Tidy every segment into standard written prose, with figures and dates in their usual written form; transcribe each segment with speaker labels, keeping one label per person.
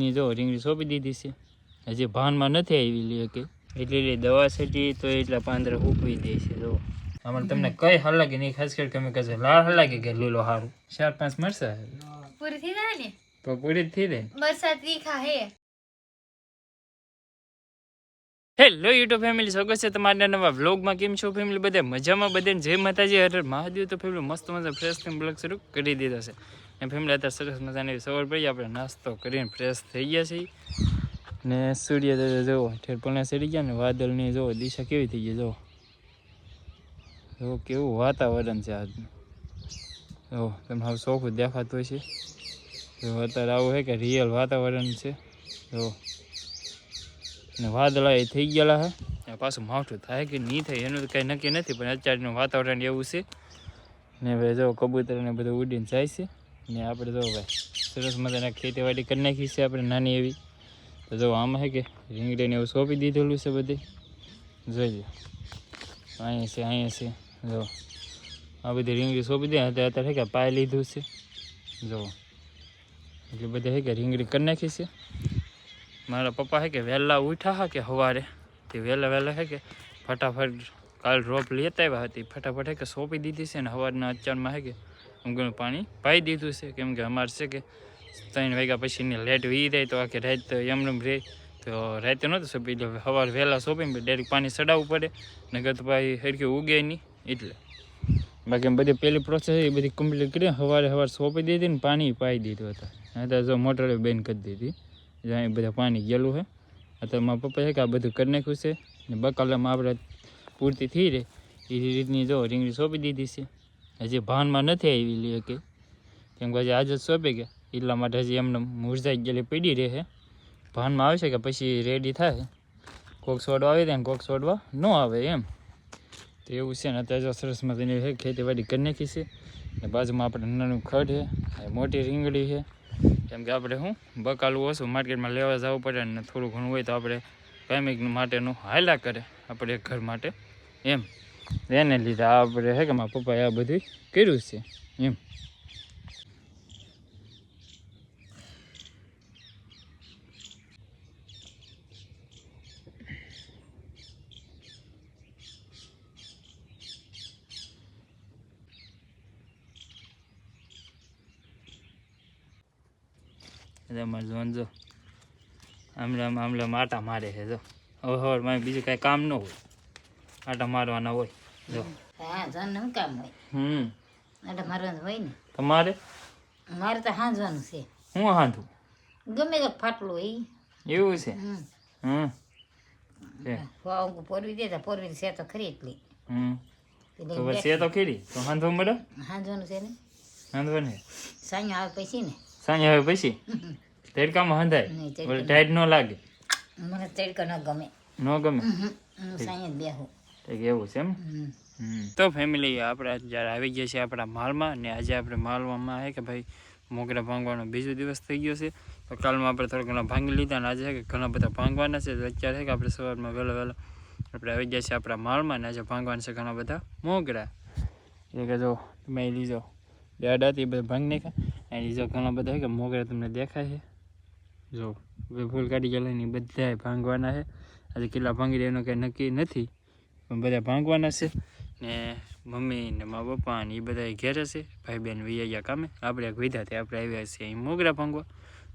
Speaker 1: ની જો રીંગણી સોંપી દીધી છે, હજી ભાનમાં નથી આવી લે કે એટલી દવા છટી તો એટલા પાંદડા ઉકવી દે છે. જો આમાં તમને કઈ હાલ લાગે નહીં, ખાસ કરી તમે કહેશો લાલ હાલ લાગે કે લીલો સારું. 4-5 મરસા પૂરી થઈ જાય ને તો પૂરી થઈ જાય. મરસા તીખા હે. હેલો યુટ્યુબ ફેમિલી, સ્વાગત છે તમારા નવા વ્લોગમાં. કેમ છો ફેમિલી? બધા મજામાં? બધાને જય માતાજી, હર હર મહાદેવ. તો ફેમિલી મસ્ત મજા ફ્રેશ થઈને બ્લોગ શરૂ કરી દીધો છે. અને ફેમિલી અત્યારે સરસ મજાની સવાર પડી, આપણે નાસ્તો કરીને ફ્રેશ થઈ ગયા છીએ. ને સૂર્ય જુઓ ઠેરપણના સડી ગયા ને વાદળની જુઓ દિશા કેવી થઈ ગઈ. જો કેવું વાતાવરણ છે આજનું. જો તમને હવે ચોખ્ખું દેખાતું હોય છે. જો અત્યારે આવું છે કે રિયલ વાતાવરણ છે. જો ને વાદળા એ થઈ ગયેલા છે, પાછું માવઠું થાય કે નહીં થાય એનું તો કંઈ નક્કી નથી, પણ અત્યારનું વાતાવરણ એવું છે. ને હવે જો કબૂતર ને બધું ઉડીને જાય છે. ને આપણે જો ભાઈ સરસ મજાના ખેતીવાડી કરી નાખી છે આપણે નાની એવી. તો જો આમાં છે કે રીંગણીને એવું સોંપી દીધેલું છે બધે. જોઈ લો અહીંયા છે. જો આ બધી રીંગણી સોંપી દે અત્યારે છે કે પાઈ લીધું છે. જો એટલે બધે છે કે રીંગણી કરી નાખી છે. મારા પપ્પા છે કે વહેલા ઉઠ્યા હા કે સવારે તે વહેલા છે કે ફટાફટ કાલ રોપ લેતા આવ્યા હતી, ફટાફટ છે કે સોંપી દીધી છે. ને સવારના અચારમાં છે કે ઊંઘનું પાણી પાઈ દીધું છે, કેમ કે અમારે છે કે 3 વાગ્યા પછીની લેટ વી રહે તો આખી રાત એમનેમ રહે. તો રાતે નહોતું સોંપી દે, સવારે વહેલા સોંપીને ડાયરેક્ટ પાણી ચડાવવું પડે, નગર તો ભાઈ હરખી ઉગે નહીં. એટલે બાકી એમ બધી પહેલી પ્રોસેસ એ બધી કમ્પ્લીટ કરી સવારે સોંપી દીધી ને પાણી પાઈ દીધું હતા. અત્યારે જો મોટરે બંધ કરી દીધી, જ્યાં બધા પાણી ગયેલું છે. અત્યારે મારા પપ્પા છે કે આ બધું કરી નાખ્યું છે. ને બકાલામાં આપણે પૂરતી થઈ રહે એ રીતની જો રીંગણી સોંપી દીધી છે. હજી ભાનમાં નથી આવી લે કે, કેમ કે હજી આજે જ સોંપી ગયા એટલા માટે હજી એમને મુરઝાઈ ગયેલી પડી રહે. ભાનમાં આવશે કે પછી રેડી થાય, કોક છોડવા આવી જાય ને કોક છોડવા ન આવે એમ. તો એવું છે ને. અત્યારે જો સરસ મજાની ખેતીવાડી કરી નાખી છે. ને બાજુમાં આપણે નાનું ખડ છે, મોટી રીંગણી છે. કેમ કે આપણે શું બકાલું ઓછું માર્કેટમાં લેવા જવું પડે ને થોડું ઘણું હોય તો આપણે કાયમિક માટેનું હાયલા કરે આપણે ઘર માટે એમ. એને લીધે આપણે છે કે મારા પપ્પાએ આ બધું કર્યું છે એમ. અમારે જોન જો આમલા આટા મારે છે. જો હવે સવારમાં બીજું કાંઈ કામ ન હોય, આટા મારવાના હોય. જો
Speaker 2: કામ હોય આટા મારવાનું હોય ને
Speaker 1: તમારે.
Speaker 2: મારે તો હાંજવાનું છે.
Speaker 1: હું હાંધું
Speaker 2: ગમે તો ફાટલું હોય
Speaker 1: એવું છે.
Speaker 2: પોરવી દે પોરવી છે તો ખરી એટલી
Speaker 1: તો છે તો ખરી તો હાંધો મળે.
Speaker 2: હાંજવાનું છે ને
Speaker 1: હાંધો ને
Speaker 2: સાંજ આવે પછી ને
Speaker 1: સાંજે આવે પછી તડકામાં હંધાય ટાઈટ ન લાગે.
Speaker 2: મને તડકો ન ગમે.
Speaker 1: ન ગમે
Speaker 2: સાંજ જ બેહું.
Speaker 1: એવું છે એમ. તો ફેમિલી આપણે જ્યારે આવી ગયા છીએ આપણા માલમાં, ને આજે આપણે માલવામાં છે કે ભાઈ મોગરા ભાંગવાનો બીજો દિવસ થઈ ગયો છે. તો કાલમાં આપણે થોડા ઘણા ભાંગી લીધા અને આજે છે કે ઘણા બધા ભાંગવાના છે. તો અત્યારે છે કે આપણે સવારમાં વહેલા આપણે આવી ગયા છીએ આપણા માલમાં, ને આજે ભાંગવાના છે ઘણા બધા મોગરા. એ કે જો તમે લીજો ડેડ હતી એ બધા ભાંગી નાખ્યા. અને જો ઘણા બધા કે મોગરા તમને દેખાય છે. જો ફૂલ કાઢી ગયેલા ને બધા ભાંગવાના છે. આજે કેટલા ભાંગી દે એનું કંઈ નક્કી નથી, પણ બધા ભાંગવાના છે. ને મમ્મી ને મારા પપ્પા ને એ બધા ઘેર છે, ભાઈ બહેન વૈયા કામે. આપણે એક વિધાથી આપણે આવ્યા છીએ અહીં મોગરા ભાંગવા.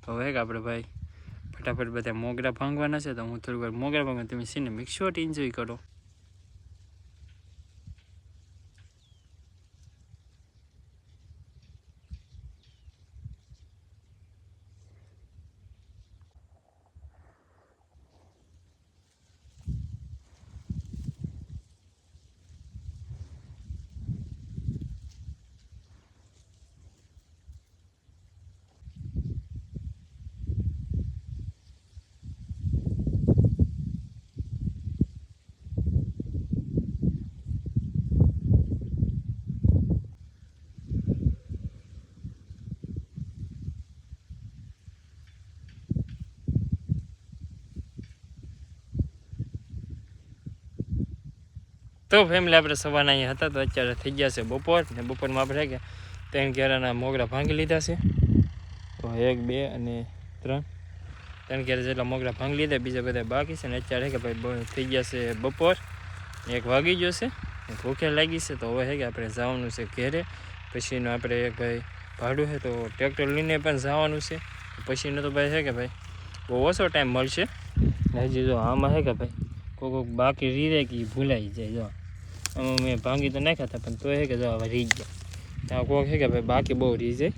Speaker 1: તો હવે કે આપણે ભાઈ ફટાફટ બધા મોગરા ભાંગવાના છે. તો હું થોડીક વાર મોગરા ભાંગવા, તમે સીને મિક્સ શોટ એન્જોય કરો. તો ફેમિલી આપણે સવારના અહીંયા હતા, તો અત્યારે થઈ ગયા છે બપોર. ને બપોરમાં આપણે કે 3 કેરાના મોગરા ભાંગી લીધા છે. તો 1 2 અને 3 3 ક્યારે જેટલા મોગરા ભાંગી લીધા, બીજા બધા બાકી છે. ને અત્યારે કે ભાઈ થઈ ગયા છે બપોર, 1 વાગી ગયો છે, ભૂખે લાગી છે. તો હવે છે કે આપણે જવાનું છે ઘેરે. પછીનું આપણે એક ભાઈ ભાડું છે તો ટ્રેક્ટર લઈને પણ જવાનું છે. પછીનું તો ભાઈ છે કે ભાઈ બહુ ઓછો ટાઈમ મળશે. હજી જો આમાં છે કે ભાઈ કોઈક બાકી રહી જાય કે ભૂલાઈ જાય. જો આમાં મેં ભાંગી તો નાખ્યા હતા પણ તો છે કે જો હવે રહી ગયા. ત્યાં કોઈક છે કે ભાઈ બાકી બહુ રહી જાય,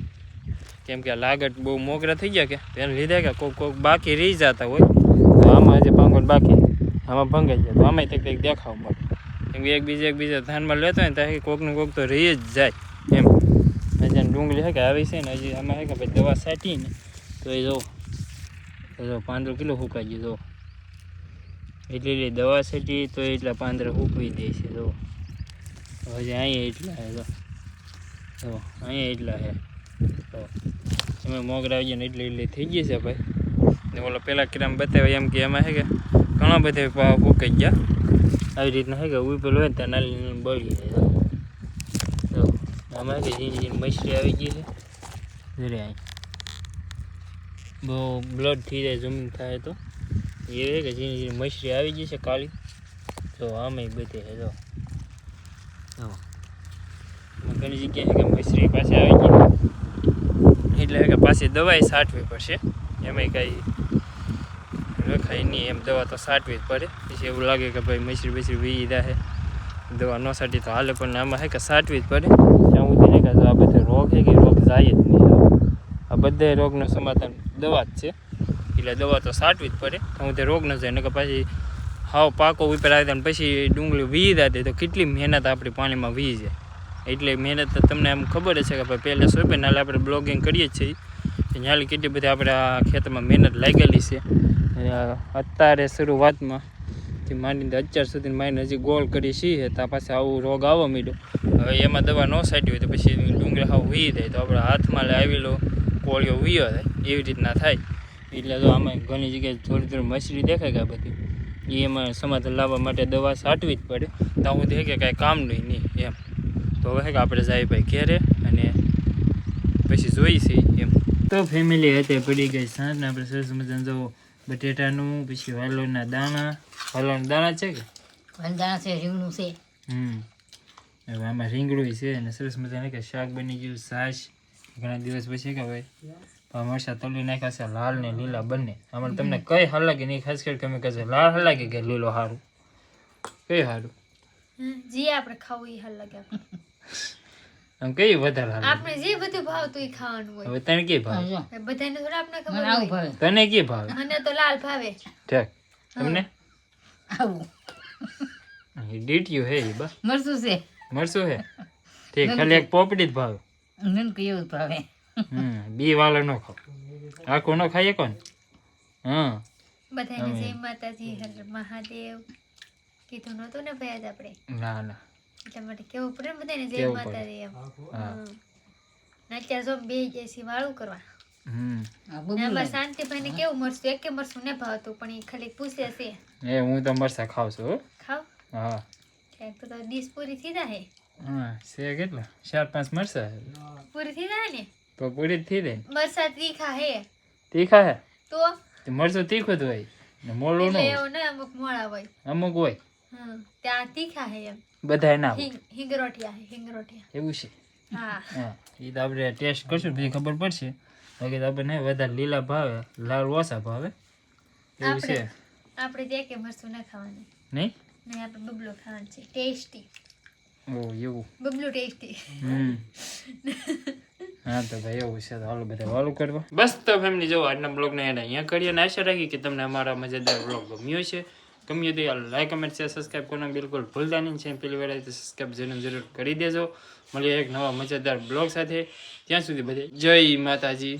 Speaker 1: કેમ કે લાગત બહુ મોગરા થઈ ગયા કે એને લીધે કે કોઈક બાકી રહી જતા હોય. તો આમાં હજી ભાંગોળ બાકી, આમાં ભંગાઈ જાય તો આમાં કંઈક દેખાવ મળે. કેમ કે એકબીજા ધ્યાનમાં લેતો હોય ને ત્યાં કોઈકને કોઈક તો રહી જ જાય એમ. હજી ડુંગળી છે કે આવી છે ને હજી આમાં છે કે ભાઈ દવા છાંટી ને તો એ જો 15 કિલો સુકાઈ ગયું. જો એટલી દવા છાંટી તો એટલા 15 સૂકવી દે છે. જો હજી અહીંયા એટલા છે. જો અહીંયા એટલા છે. તો અમે મોગરા આવી ગયા ને એટલી થઈ ગઈ છે ભાઈ. ને ઓલો પેલા કિરામ બતાવ્યા એમ કે એમાં છે કે ઘણા બધા ફૂકાઈ ગયા. આવી રીતના છે કે ઉપેલું હોય ને ત્યાં નાલી બળી જાય. તો આમાં કે ઝીણી મછલી આવી ગઈ છે. જોડે અહીં બહુ બ્લડ થઈ જાય જમીન થાય તો એ છે કે ઝીણી મછલી આવી ગઈ છે કાળી. તો આમાં બધે છે. જો ઘણી જગ્યાએ છે કે મછલી પાછી આવી ગઈ એટલે કે પાછી દવાઈ છાંટવી પડશે. એમાંય કાંઈ રખાય નહીં એમ, દવા તો છાંટવી જ પડે. પછી એવું લાગે કે ભાઈ મછલી બછલી વી જાય દવા ન છાંટી તો હાલે, પણ આમાં છે કે છાંટવી જ પડે. ત્યાં સુધી નહીં કે આ બધા રોગ છે કે રોગ જાય જ નહીં. આ બધા રોગનું સમાધાન દવા જ છે, એટલે દવા તો છાંટવી જ પડે. ત્યાં સુધી રોગ ન જાય. ને કે પછી હાવ પાકો ઉપર આવી જાય પછી ડુંગળી વી જાય તો કેટલી મહેનત આપણી પાણીમાં વી જાય. એટલે મહેનત તમને એમ ખબર જ છે કે ભાઈ પહેલે સોંપે નાલે આપણે બ્લોગિંગ કરીએ જ છીએ. ત્યાંથી કેટલી બધી આપણે આ ખેતરમાં મહેનત લાગેલી છે. અત્યારે શરૂઆતમાં થી માંડીને અત્યાર સુધી માઈને હજી ગોળ કરી છીએ ત્યાં પાછા આવું રોગ આવવા માંડ્યો. હવે એમાં દવા ન છાંટી હોય તો પછી ડુંગળી હાવ વી જાય તો આપણા હાથમાં આવેલો કોળિયો વીયો થાય એવી રીતના થાય. એટલે તો આમાં ઘણી જગ્યાએ થોડી મછલી દેખાય કે આ બધી એ એમાં સમાધાન લાવવા માટે દવા છાંટવી જ પડે. ત્યાં સુધી કે કાંઈ કામનું નહીં એમ. તો હવે કે આપણે જાય ભાઈ ઘેરે અને પછી જોઈશે એમ. તો ફેમિલી હતી પડી ગઈ સાંજ ને આપણે સરસ મજાનું જો બટેટાનું પછી વાલોના દાણા છે કે
Speaker 2: દાણા છે, રીંગણું છે.
Speaker 1: હવે આમાં રીંગણું છે અને સરસ મજાનું કે શાક બની ગયું. છાશ ઘણા દિવસ પછી કે ભાઈ મરચાં તળી નાખ્યા છે લાલ ને લીલા બંને. આમાં તમને કઈ હાલ લાગે નહીં, ખાસ કરી તમે કહેશો લાલ હાલ લાગે કે લીલો સારું? કઈ સારું?
Speaker 3: જે આપણે ખાવું એ હાલ લાગે.
Speaker 1: આમ કઈ વધારે હાલ?
Speaker 3: આપણે જે બધું ભાવતું એ ખાવાનું હોય.
Speaker 1: હવે તને કે ભાવ?
Speaker 3: બધાને થોડા આપણે
Speaker 2: મને
Speaker 3: ખબર
Speaker 2: આવું
Speaker 3: હોય.
Speaker 2: ભાવે.
Speaker 1: તને કે ભાવ?
Speaker 3: મને તો લાલ ભાવે.
Speaker 1: ઠેક તમને
Speaker 2: આવું
Speaker 1: ડીટ્યું હે બા
Speaker 2: મરચું છે.
Speaker 1: મરસું હે ઠીક. ખાલી એક પોપડી જ ભાવે.
Speaker 2: મને કેવું ભાવે.
Speaker 1: બી વાળો ન ખાવ, આખું ન ખાઈએ કોણ. હા
Speaker 3: બધાને જય માતાજી, હર મહાદેવ કીધું નતું ને ભાઈ આજ આપણે,
Speaker 1: ના ના
Speaker 3: એટલા માટે કેવું પડે ને બધાને જય
Speaker 1: કેવું પડે.
Speaker 3: માતાજી એમ.
Speaker 1: હા.
Speaker 3: ને અત્યારે જો બે જઈસી વાળું કરવા.
Speaker 2: આ
Speaker 3: ને
Speaker 2: બબલું
Speaker 3: આમાં
Speaker 2: લાગે.
Speaker 3: શાંતિભાઈ ને કેવું મરચું એકે મરચું ને ભાવતું પણ એ ખાલી પૂછે છે
Speaker 1: એ હું તો મરસા ખાવ છું હો.
Speaker 3: ખાવ
Speaker 1: હા
Speaker 3: ક્યાંક તો ડીશ પૂરી થઈ જાય.
Speaker 1: હા છે કેટલા 4-5 મરસા
Speaker 3: પૂરી થઈ જાય ને
Speaker 1: તો પૂરી જ થઈ જાય.
Speaker 3: મરસા તીખા હે
Speaker 1: તીખા હે
Speaker 3: તો
Speaker 1: મરસું તીખું જ હોય ને મોળું ન
Speaker 3: એટલે
Speaker 1: હોય.
Speaker 3: એવું ને અમુક મોળા હોય.
Speaker 1: અમુક હોય
Speaker 3: ત્યાં તીખા હે એમ.
Speaker 1: બધાય ના હોય
Speaker 3: હિંગરોઠિયા હે હિંગરોઠિયા.
Speaker 1: એવું છે.
Speaker 3: હા
Speaker 1: હા એ તો આપણે ટેસ્ટ કરશું પછી ખબર પડશે. બાકી તો આપણને વધારે લીલા ભાવે, લાલ ઓછા ભાવે એવું છે.
Speaker 3: આપણે જે કે મરચું ના ખાવાનું
Speaker 1: નહીં
Speaker 3: નહીં, આપણે બબલો ખાવાનું છે. ટેસ્ટી
Speaker 1: ઓ એવું.
Speaker 3: બબલું ટેસ્ટી.
Speaker 1: હા તો ભાઈ એવું છે. તો હાલો બધા વાલું કરવા. બસ તો ફેમિલી જો આજના બ્લોગને એને અહીંયા કરીએ અને આશા રાખી કે તમને અમારા મજેદાર બ્લોગ ગમ્યો છે. ગમ્યું તો લાઈક કમેન્ટ શેર સબસ્ક્રાઈબ કરવાનું બિલકુલ ભૂલતા નહીં છે. પેલી વાર તો સબસ્ક્રાઈબ જરૂર કરી દેજો. મળીએ એક નવા મજેદાર બ્લોગ સાથે. ત્યાં સુધી બધે જય માતાજી.